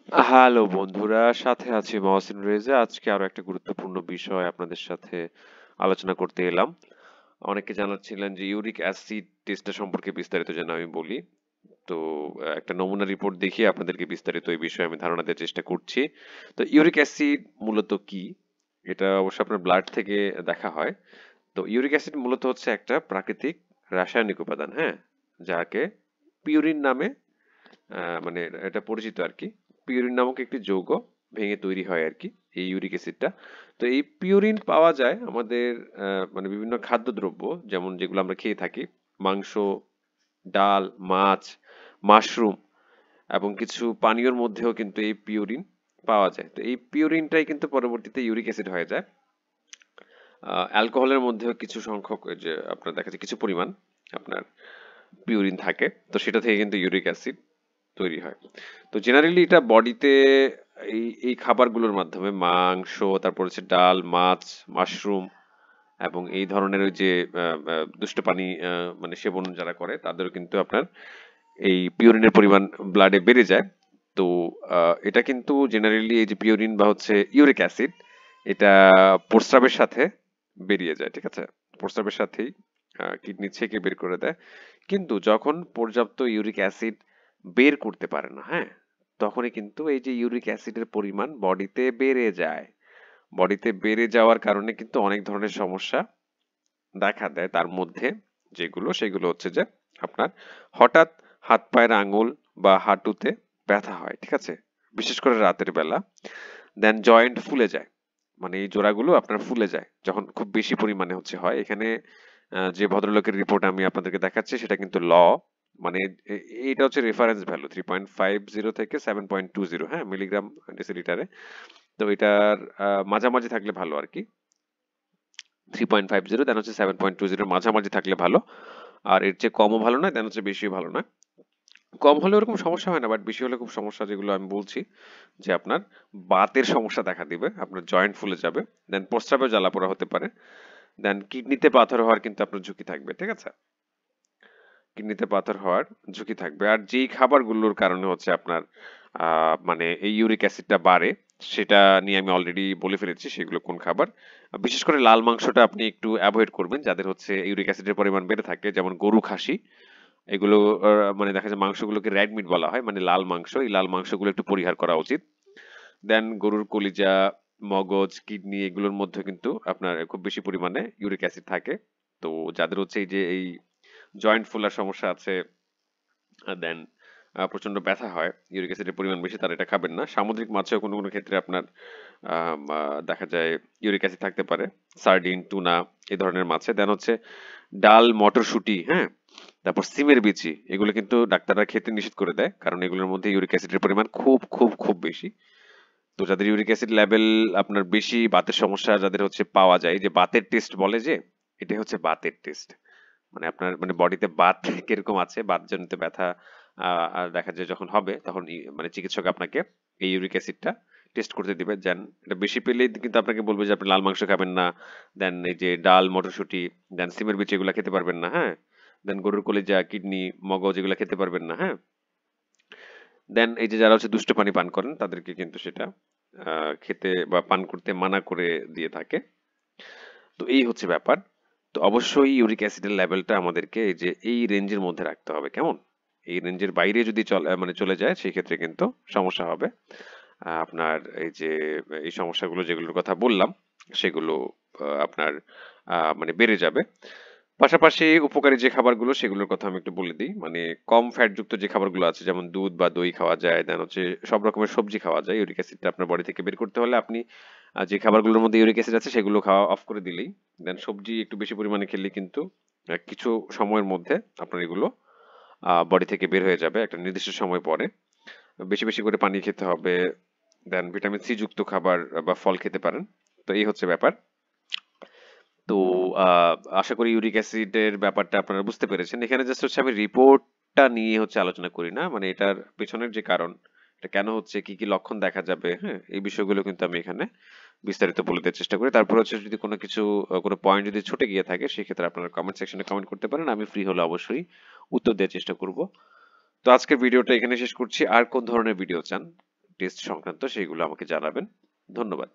Hello বন্ধুরা, সাথে আছি মহসিন রেজা। আজকে আরো একটা গুরুত্বপূর্ণ বিষয় আপনাদের সাথে আলোচনা করতে এলাম। অনেকে জানাচ্ছিলেন যে ইউরিক অ্যাসিড টেস্টটা সম্পর্কে বিস্তারিত যেন আমি বলি। তো একটা নমুনা রিপোর্ট দেখিয়ে আপনাদেরকে বিস্তারিত এই বিষয়ে আমি ধারণা দেওয়ার চেষ্টা করছি। তো ইউরিক অ্যাসিড মূলত কি? এটা অবশ্য আপনার ব্লাড থেকে দেখা হয়। তো ইউরিক অ্যাসিড মূলত হচ্ছে একটা প্রাকৃতিক রাসায়নিক উপাদান, হ্যাঁ, যাকে পিউরিন নামে মানে এটা পরিচিত আর কি। পিউরিন নামক একটি যৌগ ভেঙে তৈরি হয় আর কি এই ইউরিক অ্যাসিডটা। তো এই পিউরিন পাওয়া যায় আমাদের মানে বিভিন্ন খাদ্যদ্রব্য, যেমন যেগুলো আমরা খেয়ে থাকি, মাংস, ডাল, মাছ, মাশরুম এবং কিছু পানীয়র মধ্যেও কিন্তু এই পিউরিন পাওয়া যায়। তো এই পিউরিনটাই কিন্তু পরবর্তীতে ইউরিক অ্যাসিড হয়ে যায়। অ্যালকোহলের মধ্যেও কিছু সংখ্যক ওই যে আপনার দেখা যায় কিছু পরিমাণ আপনার পিউরিন থাকে, তো সেটা থেকে কিন্তু ইউরিক অ্যাসিড তৈরি হয়। তো জেনারেলি এটা বডিতে এই এই খাবারগুলোর মাধ্যমে মাংস, তারপর হচ্ছে ডাল, মাছ, মাশরুম এবং এই ধরনের ওই যে দুষ্ট পানি মানে সেবন যারা করে তাদেরও কিন্তু আপনার এই পিউরিনের পরিমাণ ব্লাডে বেড়ে যায়। তো এটা কিন্তু জেনারেলি এই যে পিউরিন বা হচ্ছে ইউরিক অ্যাসিড, এটা প্রস্রাবের সাথে বেরিয়ে যায়, ঠিক আছে? প্রস্রাবের সাথেই কিডনি ছেঁকে বের করে দেয়। কিন্তু যখন পর্যাপ্ত ইউরিক অ্যাসিড বের করতে পারে না, হ্যাঁ, তখনই কিন্তু এই যে ইউরিক অ্যাসিডের পরিমাণ বডিতে বেড়ে যায়। বডিতে বেড়ে যাওয়ার কারণে কিন্তু অনেক ধরনের সমস্যা দেখা দেয়। তার মধ্যে যেগুলো সেগুলো হচ্ছে যে আপনার হঠাৎ হাত পায়ের আঙুল বা হাঁটুতে ব্যথা হয়, ঠিক আছে, বিশেষ করে রাতের বেলা। দেন জয়েন্ট ফুলে যায়, মানে এই জোড়াগুলো আপনার ফুলে যায় যখন খুব বেশি পরিমাণে হচ্ছে হয়। এখানে যে ভদ্রলোকের রিপোর্ট আমি আপনাদেরকে দেখাচ্ছি সেটা কিন্তু মানে এইটা হচ্ছে রেফারেন্স ভ্যালু 3.50 থেকে 7.20, হ্যাঁ, মিলিগ্রাম ডেসিলিটারে। তো এটার মাঝামাঝি থাকলে ভালো আর কি। 3.50 দেন হচ্ছে 7.20 মাঝামাঝি থাকলে ভালো। আর এর চেয়ে কমও ভালো নয়, দেন হচ্ছে বেশিও ভালো নয়। কম হলে ওরকম সমস্যা হয় না, বাট বেশি হলে খুব সমস্যা, যেগুলো আমি বলছি যে আপনার বাতের সমস্যা দেখা দিবে, আপনার জয়েন্ট ফুলে যাবে, দেন প্রস্রাবে জ্বালাপোড়া হতে পারে, দেন কিডনিতে পাথর হওয়ার কিন্তু আপনার ঝুঁকি থাকবে, ঠিক আছে? কিডনিতে পাথর হওয়ার ঝুঁকি থাকবে। আর যেই খাবারগুলোর কারণে হচ্ছে আপনার মানে এই ইউরিক অ্যাসিডটা বাড়ে, সেটা নিয়ে আমি অলরেডি বলে ফেলেছি সেগুলো কোন খাবার। বিশেষ করে লাল মাংসটা আপনি একটু অ্যাভয়েড করবেন যাদের হচ্ছে ইউরিক অ্যাসিডের পরিমাণ বেড়ে থাকে, যেমন গরু, খাসি। এগুলো মানে দেখা যায় মাংসগুলোকে রেড মিট বলা হয়, মানে লাল মাংস। এই লাল মাংসগুলো একটু পরিহার করা উচিত। দেন গরুর কলিজা, মগজ, কিডনি এগুলোর মধ্যে কিন্তু আপনার খুব বেশি পরিমাণে ইউরিক অ্যাসিড থাকে। তো যাদের হচ্ছে এই যে এই জয়েন্ট ফোলার সমস্যা আছে, দেন প্রচন্ড ব্যথা হয়, ইউরিক অ্যাসিডের পরিমাণ বেশি, তারা এটা খাবেন না। সামুদ্রিক মাছেও কোনো কোনো ক্ষেত্রে আপনার দেখা যায় ইউরিক অ্যাসিড থাকতে পারে, সার্ডিন, টুনা এই ধরনের মাছে। দেন হচ্ছে ডাল, মটরশুঁটি, হ্যাঁ, তারপর সিমের বিচি, এগুলো কিন্তু ডাক্তাররা খেতে নিষেধ করে দেয়, কারণ এগুলোর মধ্যে ইউরিক অ্যাসিডের পরিমাণ খুব খুব খুব বেশি। তো যাদের ইউরিক অ্যাসিড লেভেল আপনার বেশি, বাতের সমস্যা যাদের হচ্ছে পাওয়া যায়, যে বাতের টেস্ট বলে, যে এটা হচ্ছে বাতের টেস্ট, মানে আপনার মানে বডিতে বাত কিরকম আছে, বাতজনিত ব্যথা আর দেখা যায় যখন হবে, তখন মানে চিকিৎসক আপনাকে এই ইউরিক অ্যাসিডটা টেস্ট করতে দিবে। দেন এটা বেশি পেলেই কিন্তু আপনাকে বলবে যে আপনি লাল মাংস খাবেন না, দেন এই যে ডাল, মটরশুঁটি, দেন সিমের বিচি এগুলা খেতে পারবেন না, হ্যাঁ, দেন গরুর কলিজা, কিডনি, মগজ এগুলা খেতে পারবেন না, হ্যাঁ। দেন এই যে যারা হচ্ছে দুষ্ট পানি পান করেন তাদেরকে কিন্তু সেটা খেতে বা পান করতে মানা করে দিয়ে থাকে। তো এই হচ্ছে ব্যাপার। তো অবশ্যই ইউরিক অ্যাসিডের লেভেলটা আমাদেরকে এই যে এই রেঞ্জের মধ্যে রাখতে হবে, কেমন? এই রেঞ্জের বাইরে যদি চলে মানে চলে যায় সেই ক্ষেত্রে কিন্তু সমস্যা হবে। আপনার এই যে এই সমস্যাগুলো যেগুলোর কথা বললাম সেগুলো আপনার মানে বেড়ে যাবে। পাশাপাশি উপকারী যে খাবারগুলো সেগুলোর কথা আমি একটু বলে দিই। মানে কম ফ্যাট যুক্ত যে খাবারগুলো আছে, যেমন দুধ বা দই খাওয়া যায়, দেন হচ্ছে সব রকমের সবজি খাওয়া যায়। ইউরিক অ্যাসিডটা আপনার বডি থেকে বের করতে হলে আপনি যে খাবারগুলোর মধ্যে ইউরিক অ্যাসিড আছে সেগুলো খাওয়া অফ করে দিলেই, দেন সবজি একটু বেশি পরিমাণে খেলে কিন্তু কিছু সময়ের মধ্যে আপনার এগুলো বডি থেকে বের হয়ে যাবে একটা নির্দিষ্ট সময় পরে। বেশি বেশি করে পানি খেতে হবে, দেন ভিটামিন সি যুক্ত খাবার বা ফল খেতে পারেন। তো এই হচ্ছে ব্যাপার। তো আশা করি ইউরিক অ্যাসিডের ব্যাপারটা আপনারা বুঝতে পেরেছেন। এখানে জাস্ট হচ্ছে আমি রিপোর্টটা নিয়ে হচ্ছে আলোচনা করি না, মানে এটার পেছনের যে কারণ, এটা কেন হচ্ছে, কি কি লক্ষণ দেখা যাবে, হ্যাঁ, এই বিষয়গুলো কিন্তু আমি এখানে বিস্তারিত বলে দেওয়ার চেষ্টা করি। তারপর হচ্ছে যদি কোনো কিছু কোনো পয়েন্ট যদি ছুটে গিয়ে থাকে সেক্ষেত্রে আপনারা কমেন্ট সেকশনে কমেন্ট করতে পারেন, আমি ফ্রি হলে অবশ্যই উত্তর দেওয়ার চেষ্টা করব। তো আজকের ভিডিওটা এখানে শেষ করছি। আর কোন ধরনের ভিডিও চান টেস্ট সংক্রান্ত সেইগুলো আমাকে জানাবেন। ধন্যবাদ।